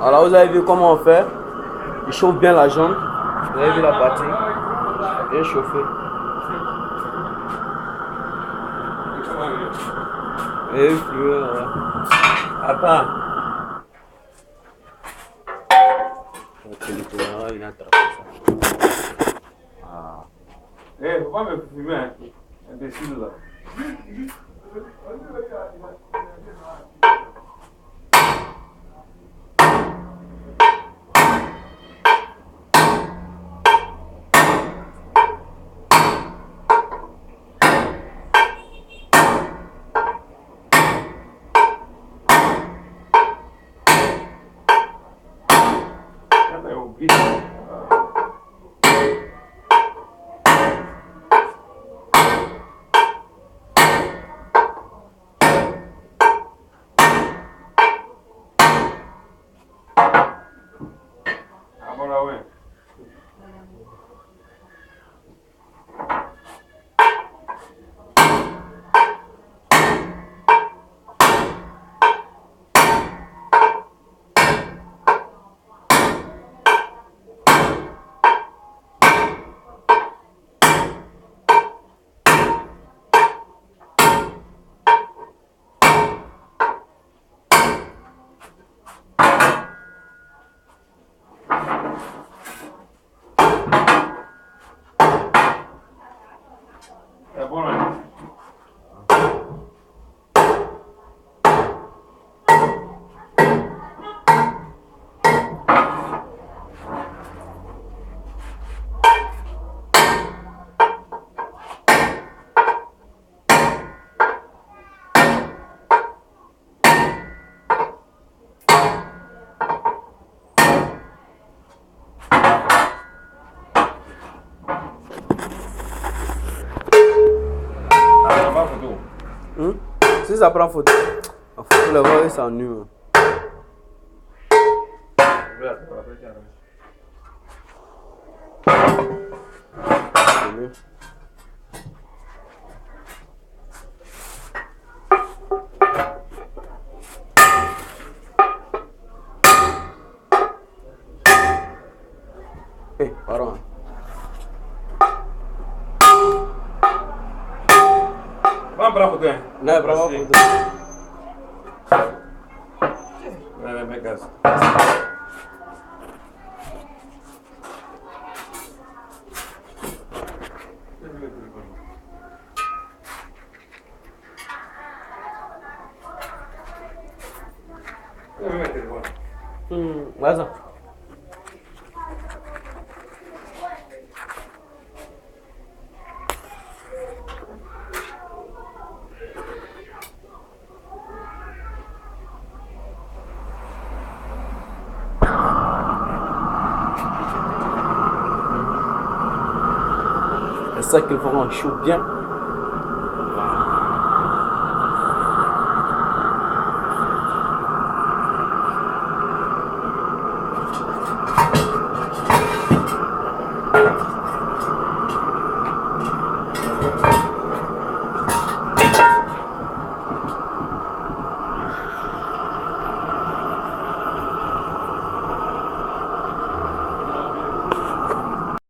Alors vous avez vu comment on fait. Il chauffe bien la jambe. Vous avez vu la partie. Bien chauffé. Et fluide. Attends. Il a attrapé ça. Ah. Eh, faut pas me fumer, hein. Imbécile là. C'est bon là. Si ça prend photo, la photo le voir, il s'ennuie. C'est mieux. Eh, pardon. Va prendre photo. Non, prends photo. Ouais, gaz. Vas-y. C'est ça qu'il faut qu'on chauffe bien.